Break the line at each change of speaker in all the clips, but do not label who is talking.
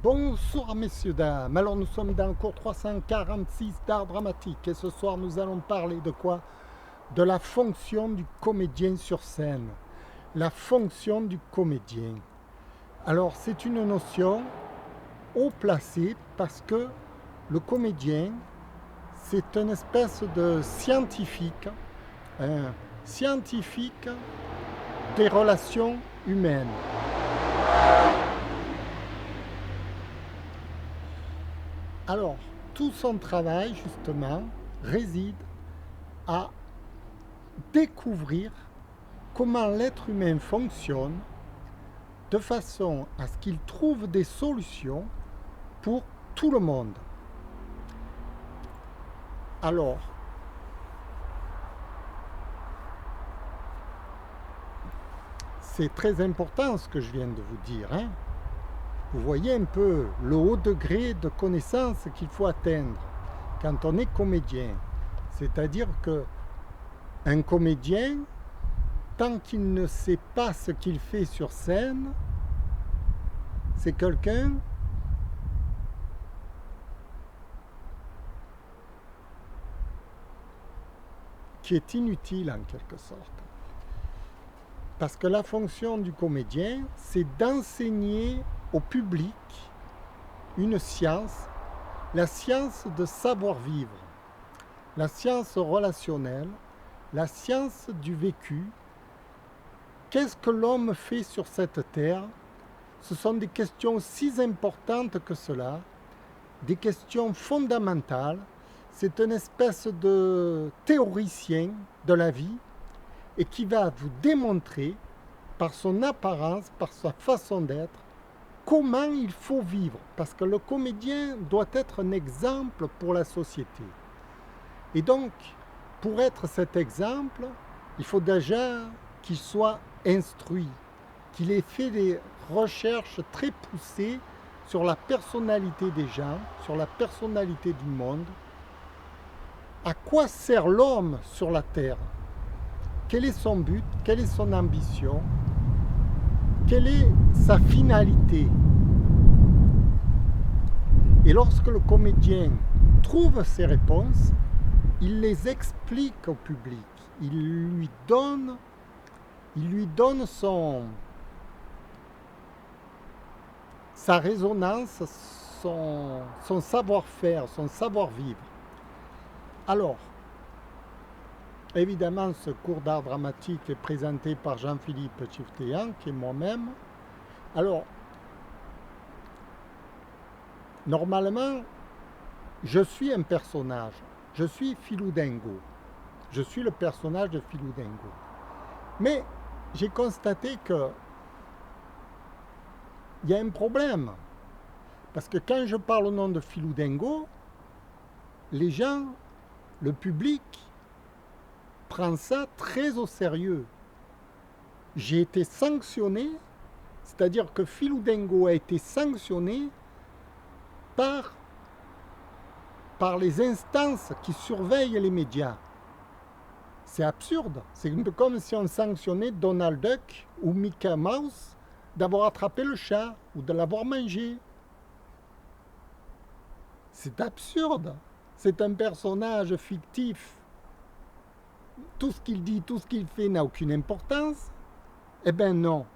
Bonsoir messieurs, dames. Alors nous sommes dans le cours 346 d'art dramatique et ce soir nous allons parler de quoi? De la fonction du comédien sur scène. La fonction du comédien. Alors c'est une notion haut placée parce que le comédien c'est une espèce de scientifique, un scientifique des relations humaines. Alors, tout son travail, justement, réside à découvrir comment l'être humain fonctionne de façon à ce qu'il trouve des solutions pour tout le monde. Alors, c'est très important ce que je viens de vous dire, hein. Vous voyez un peu le haut degré de connaissance qu'il faut atteindre quand on est comédien. C'est-à-dire que un comédien, tant qu'il ne sait pas ce qu'il fait sur scène, c'est quelqu'un qui est inutile en quelque sorte. Parce que la fonction du comédien, c'est d'enseigner au public une science, la science de savoir-vivre, la science relationnelle, la science du vécu. Qu'est-ce que l'homme fait sur cette terre? Ce sont des questions si importantes que cela, des questions fondamentales. C'est une espèce de théoricien de la vie et qui va vous démontrer par son apparence, par sa façon d'être, comment il faut vivre. Parce que le comédien doit être un exemple pour la société. Et donc, pour être cet exemple, il faut déjà qu'il soit instruit, qu'il ait fait des recherches très poussées sur la personnalité des gens, sur la personnalité du monde. À quoi sert l'homme sur la terre? Quel est son but? Quelle est son ambition? Quelle est sa finalité? Et lorsque le comédien trouve ces réponses, il les explique au public. Il lui donne sa résonance, son savoir-faire, son savoir-vivre. Alors, évidemment, ce cours d'art dramatique est présenté par Jean-Philippe Tchifteyan, qui est moi-même. Alors, normalement, je suis un personnage. Je suis Philou Dingo. Je suis le personnage de Philou Dingo. Mais j'ai constaté que il y a un problème. Parce que quand je parle au nom de Philou Dingo, les gens, le public, prend ça très au sérieux. J'ai été sanctionné, c'est-à-dire que Philou Dingo a été sanctionné par les instances qui surveillent les médias. C'est absurde. C'est un peu comme si on sanctionnait Donald Duck ou Mickey Mouse d'avoir attrapé le chat ou de l'avoir mangé. C'est absurde. C'est un personnage fictif. Tout ce qu'il dit, tout ce qu'il fait n'a aucune importance. Eh bien non.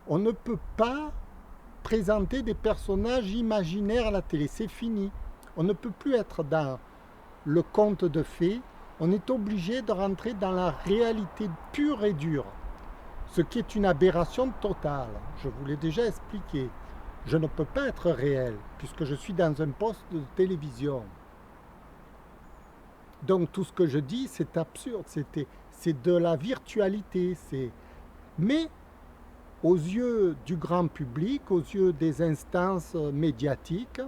On ne peut pas présenter des personnages imaginaires à la télé. C'est fini. On ne peut plus être dans le conte de fées. On est obligé de rentrer dans la réalité pure et dure. Ce qui est une aberration totale. Je vous l'ai déjà expliqué. Je ne peux pas être réel puisque je suis dans un poste de télévision. Donc tout ce que je dis, c'est absurde. C'est de la virtualité. Mais aux yeux du grand public, aux yeux des instances médiatiques,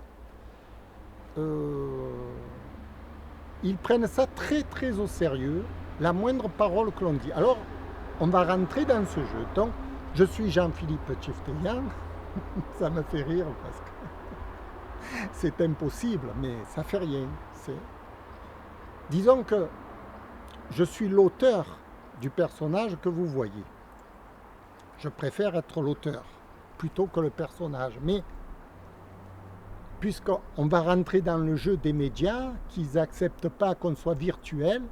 ils prennent ça très très au sérieux, la moindre parole que l'on dit. Alors, on va rentrer dans ce jeu. Donc, je suis Jean-Philippe Tchifteyan. Ça me fait rire parce que c'est impossible, mais ça fait rien. Disons que je suis l'auteur du personnage que vous voyez. Je préfère être l'auteur plutôt que le personnage. Mais puisqu'on va rentrer dans le jeu des médias, qu'ils n'acceptent pas qu'on soit virtuel,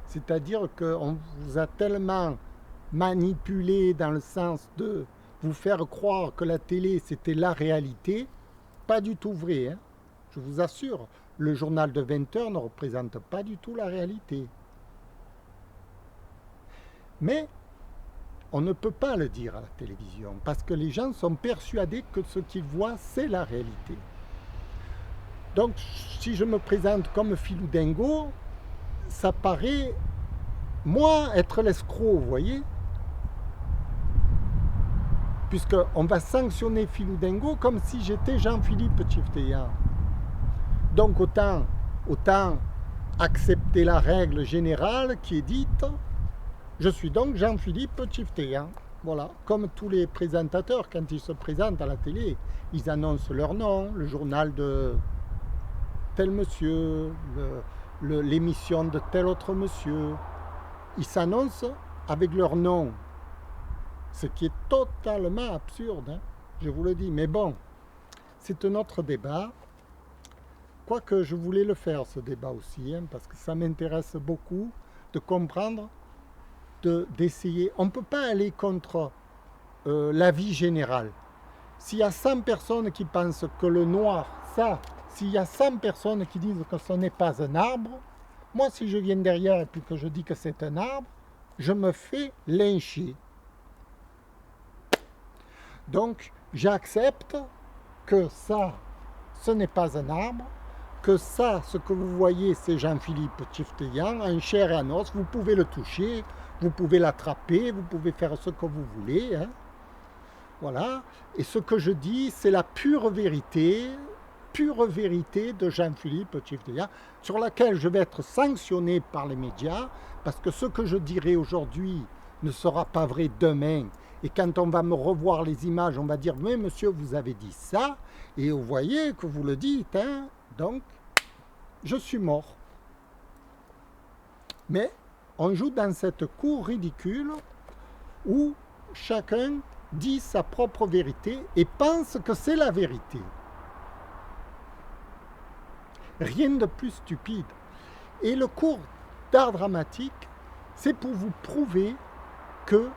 c'est-à-dire qu'on vous a tellement manipulé dans le sens de vous faire croire que la télé c'était la réalité, pas du tout vrai, hein. Je vous assure, le journal de 20 heures ne représente pas du tout la réalité. Mais on ne peut pas le dire à la télévision, parce que les gens sont persuadés que ce qu'ils voient, c'est la réalité. Donc, si je me présente comme Philou Dingo, ça paraît, moi, être l'escroc, vous voyez? Puisqu'on va sanctionner Philou Dingo comme si j'étais Jean-Philippe Tchifteya. Donc, autant accepter la règle générale qui est dite, je suis donc Jean-Philippe Tchifteya. Voilà, comme tous les présentateurs, quand ils se présentent à la télé, ils annoncent leur nom, le journal de tel monsieur, l'émission de tel autre monsieur. Ils s'annoncent avec leur nom, ce qui est totalement absurde, hein, je vous le dis. Mais bon, c'est un autre débat. Quoique je voulais le faire, ce débat aussi, hein, parce que ça m'intéresse beaucoup de comprendre, d'essayer. On ne peut pas aller contre l'avis général. S'il y a 100 personnes qui pensent que le noir, ça, s'il y a 100 personnes qui disent que ce n'est pas un arbre, moi, si je viens derrière et puis que je dis que c'est un arbre, je me fais lyncher. Donc, j'accepte que ça, ce n'est pas un arbre, que ça, ce que vous voyez, c'est Jean-Philippe Tchifteyan, en chair et en os, vous pouvez le toucher, vous pouvez l'attraper, vous pouvez faire ce que vous voulez, hein. Voilà. Et ce que je dis, c'est la pure vérité de Jean-Philippe Tchifteyan, sur laquelle je vais être sanctionné par les médias, parce que ce que je dirai aujourd'hui ne sera pas vrai demain. Et quand on va me revoir les images, on va dire, mais monsieur, vous avez dit ça, et vous voyez que vous le dites, hein. Donc, je suis mort. Mais on joue dans cette cour ridicule où chacun dit sa propre vérité et pense que c'est la vérité. Rien de plus stupide. Et le cours d'art dramatique, c'est pour vous prouver que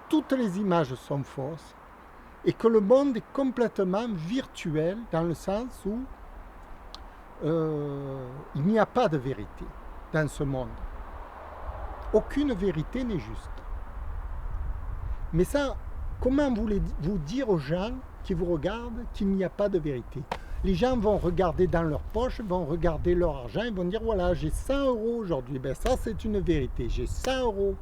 toutes les images sont fausses et que le monde est complètement virtuel dans le sens où il n'y a pas de vérité dans ce monde. Aucune vérité n'est juste. Mais ça, comment voulez-vous dire aux gens qui vous regardent qu'il n'y a pas de vérité? Les gens vont regarder dans leur poche, vont regarder leur argent, ils vont dire, voilà, j'ai 100 euros aujourd'hui. Ben ça, c'est une vérité, j'ai 100 euros.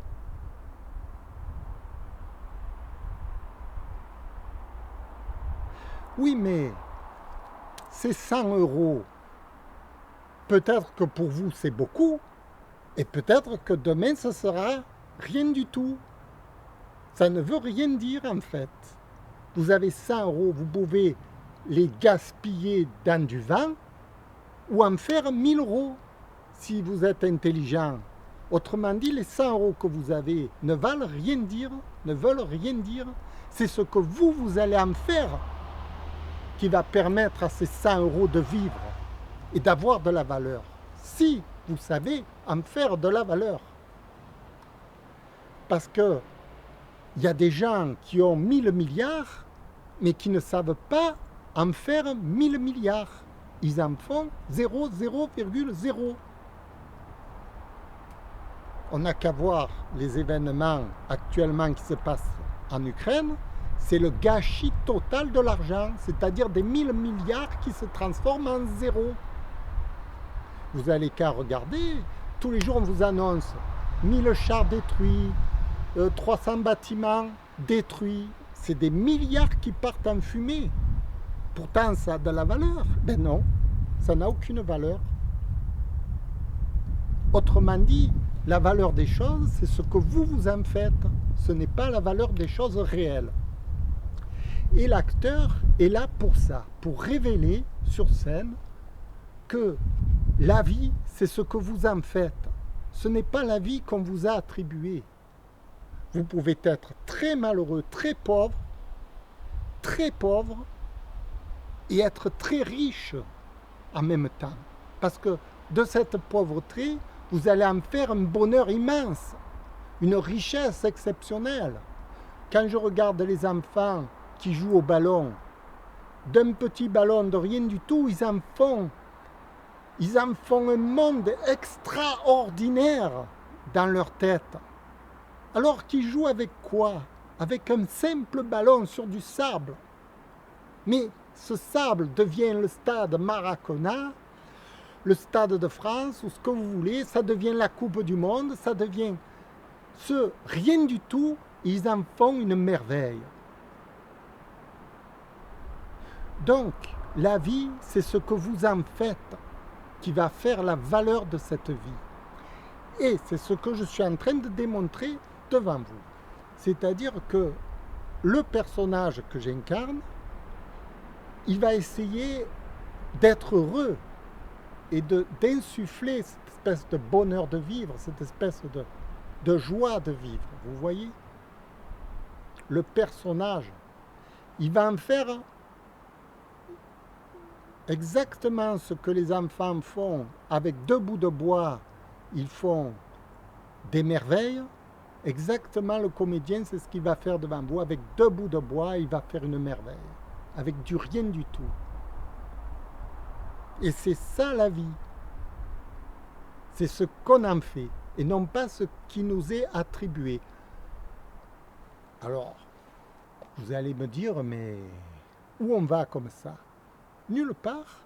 Oui, mais ces 100 euros, peut-être que pour vous, c'est beaucoup, et peut-être que demain, ce sera rien du tout. Ça ne veut rien dire, en fait. Vous avez 100 euros, vous pouvez les gaspiller dans du vin ou en faire 1000 euros si vous êtes intelligent. Autrement dit, les 100 euros que vous avez ne veulent rien dire, C'est ce que vous allez en faire qui va permettre à ces 100 euros de vivre et d'avoir de la valeur. Si vous savez en faire de la valeur. Parce que il y a des gens qui ont 1000 milliards, mais qui ne savent pas en faire 1000 milliards. Ils en font 0,0. On n'a qu'à voir les événements actuellement qui se passent en Ukraine. C'est le gâchis total de l'argent, c'est-à-dire des 1000 milliards qui se transforment en zéro. Vous allez qu'à regarder, tous les jours on vous annonce 1000 chars détruits, 300 bâtiments détruits. C'est des milliards qui partent en fumée. Pourtant, ça a de la valeur. Ben non, ça n'a aucune valeur. Autrement dit, la valeur des choses, c'est ce que vous en faites. Ce n'est pas la valeur des choses réelles. Et l'acteur est là pour ça, pour révéler sur scène que la vie, c'est ce que vous en faites. Ce n'est pas la vie qu'on vous a attribuée. Vous pouvez être très malheureux, très pauvre, et être très riche en même temps. Parce que de cette pauvreté, vous allez en faire un bonheur immense, une richesse exceptionnelle. Quand je regarde les enfants qui jouent au ballon, d'un petit ballon, de rien du tout, ils en font un monde extraordinaire dans leur tête. Alors qu'ils jouent avec quoi? Avec un simple ballon sur du sable. Mais ce sable devient le stade Maracana, le stade de France, ou ce que vous voulez, ça devient la Coupe du Monde, ça devient rien du tout, ils en font une merveille. Donc, la vie, c'est ce que vous en faites qui va faire la valeur de cette vie. Et c'est ce que je suis en train de démontrer devant vous. C'est-à-dire que le personnage que j'incarne, il va essayer d'être heureux et d'insuffler cette espèce de bonheur de vivre, cette espèce de joie de vivre. Vous voyez? Le personnage, il va en faire exactement ce que les enfants font avec 2 bouts de bois, ils font des merveilles. Exactement, le comédien, c'est ce qu'il va faire devant vous. Avec 2 bouts de bois, il va faire une merveille. Avec du rien du tout. Et c'est ça la vie. C'est ce qu'on en fait, et non pas ce qui nous est attribué. Alors, vous allez me dire, mais où on va comme ça? Nulle part.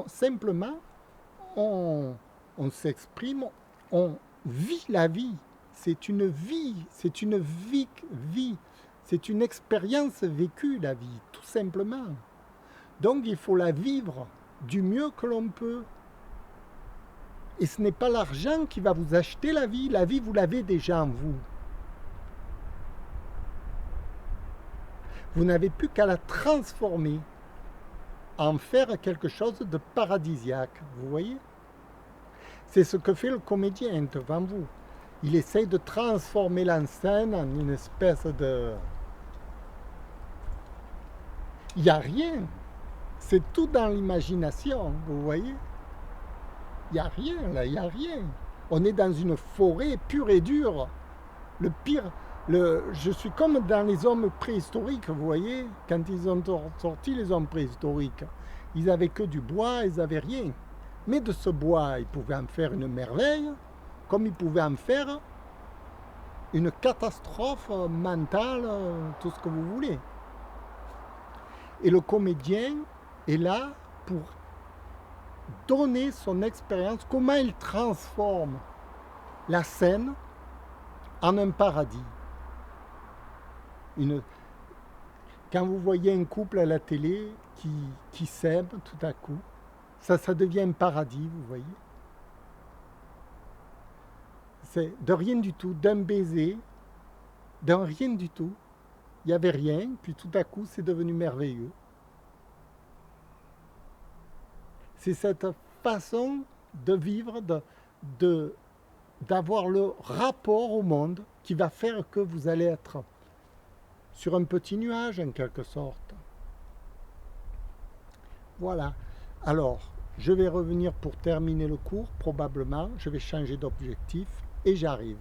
Simplement, on s'exprime, on vit la vie. C'est une vie, c'est une vie, c'est une expérience vécue, la vie, tout simplement. Donc il faut la vivre du mieux que l'on peut. Et ce n'est pas l'argent qui va vous acheter la vie vous l'avez déjà en vous. Vous n'avez plus qu'à la transformer, en faire quelque chose de paradisiaque, vous voyez? C'est ce que fait le comédien devant vous. Il essaye de transformer la scène en une espèce de... Il n'y a rien. C'est tout dans l'imagination, vous voyez? Il n'y a rien, là, il n'y a rien. On est dans une forêt pure et dure. Le pire, je suis comme dans les hommes préhistoriques, vous voyez? Quand ils ont sorti les hommes préhistoriques, ils n'avaient que du bois, ils n'avaient rien. Mais de ce bois, ils pouvaient en faire une merveille, comme ils pouvaient en faire une catastrophe mentale, tout ce que vous voulez. Et le comédien est là pour donner son expérience, comment il transforme la scène en un paradis. Quand vous voyez un couple à la télé qui s'aime tout à coup, ça devient un paradis, vous voyez. C'est de rien du tout, d'un baiser, d'un rien du tout. Il n'y avait rien, puis tout à coup, c'est devenu merveilleux. C'est cette façon de vivre, d'avoir le rapport au monde qui va faire que vous allez être sur un petit nuage, en quelque sorte. Voilà. Alors, je vais revenir pour terminer le cours, probablement. Je vais changer d'objectif et j'arrive.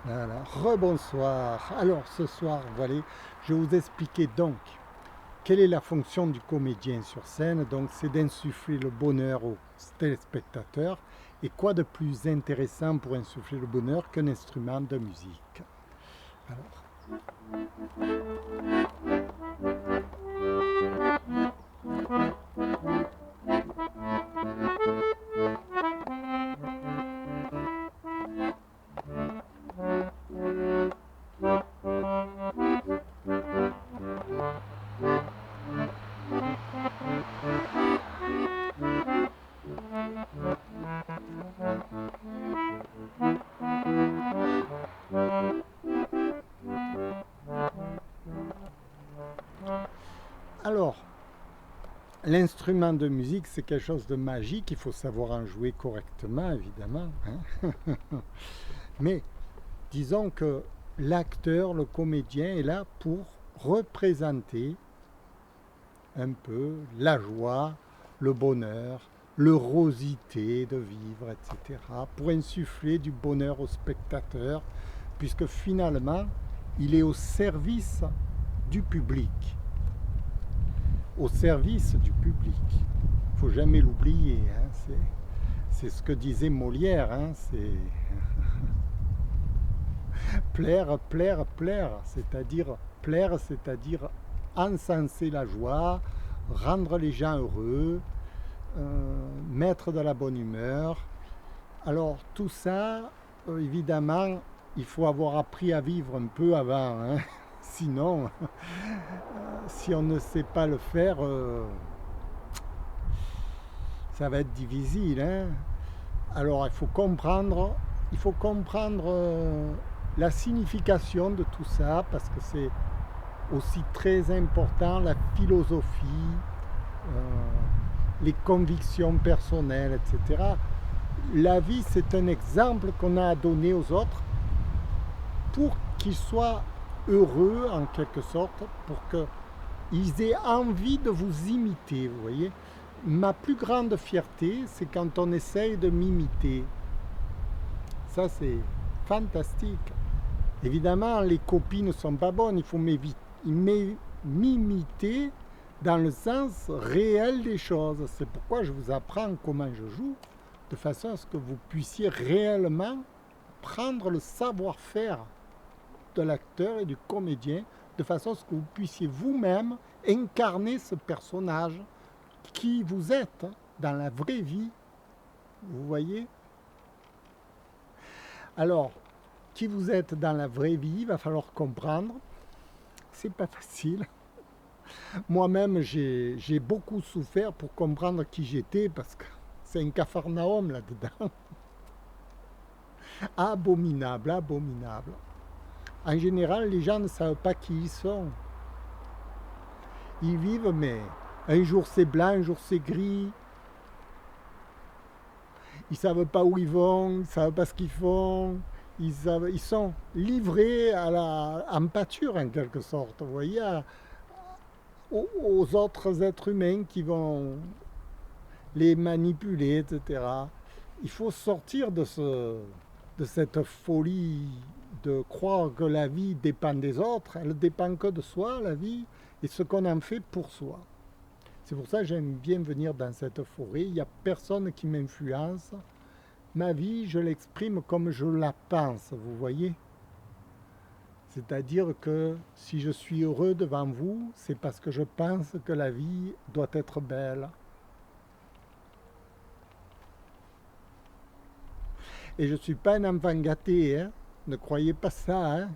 Voilà. Rebonsoir. Alors, ce soir, voilà, je vais vous expliquer donc quelle est la fonction du comédien sur scène. Donc, c'est d'insuffler le bonheur aux téléspectateurs. Et quoi de plus intéressant pour insuffler le bonheur qu'un instrument de musique? Alors. Alors, l'instrument de musique, c'est quelque chose de magique, il faut savoir en jouer correctement, évidemment. Hein. Mais disons que l'acteur, le comédien est là pour représenter un peu la joie, le bonheur, l'heurosité de vivre, etc., pour insuffler du bonheur au spectateur, puisque finalement, il est au service du public. Au service du public. Il ne faut jamais l'oublier. Hein, c'est ce que disait Molière. Hein, c'est plaire, plaire, plaire. Plaire, c'est-à-dire encenser la joie, rendre les gens heureux, mettre de la bonne humeur. Alors tout ça, évidemment, il faut avoir appris à vivre un peu avant. Hein. Sinon, si on ne sait pas le faire, ça va être difficile. Hein. Alors il faut comprendre la signification de tout ça, parce que c'est aussi très important, la philosophie, les convictions personnelles, etc. La vie, c'est un exemple qu'on a à donner aux autres pour qu'ils soient heureux, en quelque sorte, pour qu'ils aient envie de vous imiter, vous voyez. Ma plus grande fierté, c'est quand on essaye de m'imiter. Ça, c'est fantastique. Évidemment, les copies ne sont pas bonnes, il faut m'imiter dans le sens réel des choses. C'est pourquoi je vous apprends comment je joue, de façon à ce que vous puissiez réellement prendre le savoir-faire de l'acteur et du comédien, de façon à ce que vous puissiez vous-même incarner ce personnage qui vous êtes dans la vraie vie. Vous voyez ? Alors, qui vous êtes dans la vraie vie, il va falloir comprendre. C'est pas facile. Moi-même, j'ai beaucoup souffert pour comprendre qui j'étais, parce que c'est un capharnaüm là-dedans. Abominable, abominable. En général, les gens ne savent pas qui ils sont. Ils vivent, mais un jour c'est blanc, un jour c'est gris. Ils ne savent pas où ils vont, ils ne savent pas ce qu'ils font. Ils sont livrés en pâture, en quelque sorte, vous voyez, aux autres êtres humains qui vont les manipuler, etc. Il faut sortir de cette folie de croire que la vie dépend des autres. Elle ne dépend que de soi, la vie, et ce qu'on en fait pour soi. C'est pour ça que j'aime bien venir dans cette forêt. Il n'y a personne qui m'influence. Ma vie, je l'exprime comme je la pense, vous voyez. C'est-à-dire que si je suis heureux devant vous, c'est parce que je pense que la vie doit être belle. Et je ne suis pas un enfant gâté, hein. Ne croyez pas ça. Hein.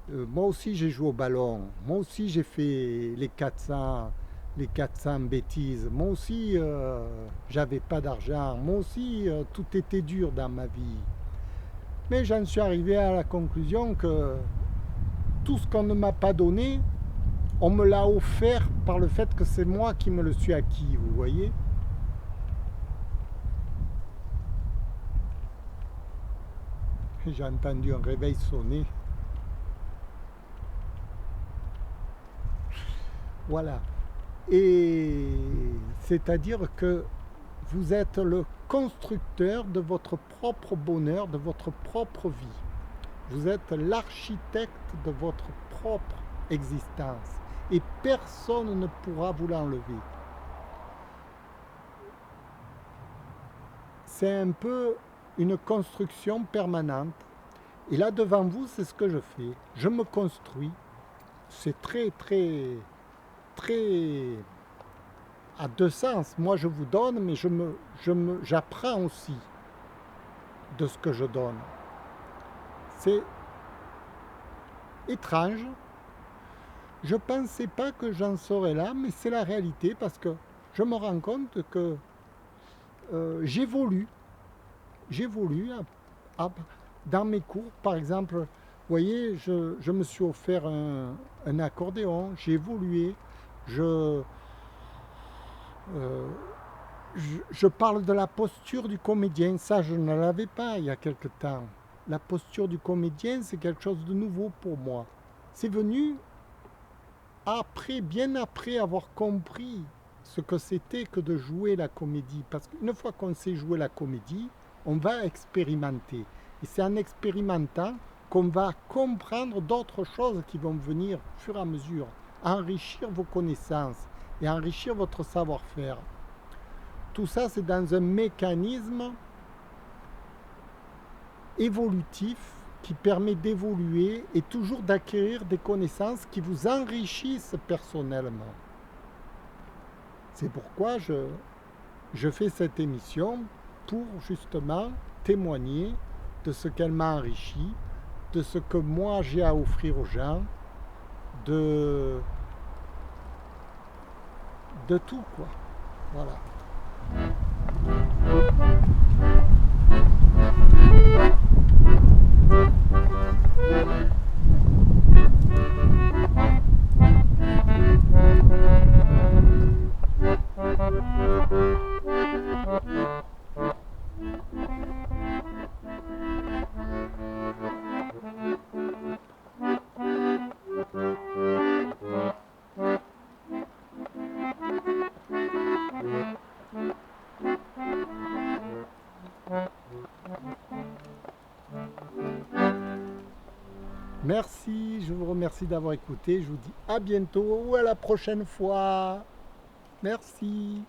Moi aussi j'ai joué au ballon, moi aussi j'ai fait les 400 bêtises, moi aussi j'avais pas d'argent, moi aussi tout était dur dans ma vie. Mais j'en suis arrivé à la conclusion que tout ce qu'on ne m'a pas donné, on me l'a offert par le fait que c'est moi qui me le suis acquis, vous voyez. J'ai entendu un réveil sonner. Voilà. Et c'est-à-dire que vous êtes le constructeur de votre propre bonheur, de votre propre vie. Vous êtes l'architecte de votre propre existence. Et personne ne pourra vous l'enlever. C'est un peu une construction permanente. Et là devant vous, c'est ce que je fais. Je me construis. C'est très à deux sens. Moi je vous donne, mais j'apprends aussi de ce que je donne. C'est étrange. Je ne pensais pas que j'en serais là, mais c'est la réalité, parce que je me rends compte que j'évolue. Dans mes cours, par exemple, vous voyez, je me suis offert un accordéon, j'ai évolué, je parle de la posture du comédien, ça je ne l'avais pas il y a quelque temps. la posture du comédien, c'est quelque chose de nouveau pour moi. C'est venu après, bien après avoir compris ce que c'était que de jouer la comédie. Parce qu'une fois qu'on sait jouer la comédie, on va expérimenter. Et c'est en expérimentant qu'on va comprendre d'autres choses qui vont venir au fur et à mesure, enrichir vos connaissances et enrichir votre savoir-faire. Tout ça, c'est dans un mécanisme évolutif qui permet d'évoluer et toujours d'acquérir des connaissances qui vous enrichissent personnellement. C'est pourquoi je fais cette émission pour justement témoigner de ce qu'elle m'a enrichi, de ce que moi j'ai à offrir aux gens, de tout quoi. Voilà. Merci, je vous remercie d'avoir écouté. Je vous dis à bientôt ou à la prochaine fois. Merci.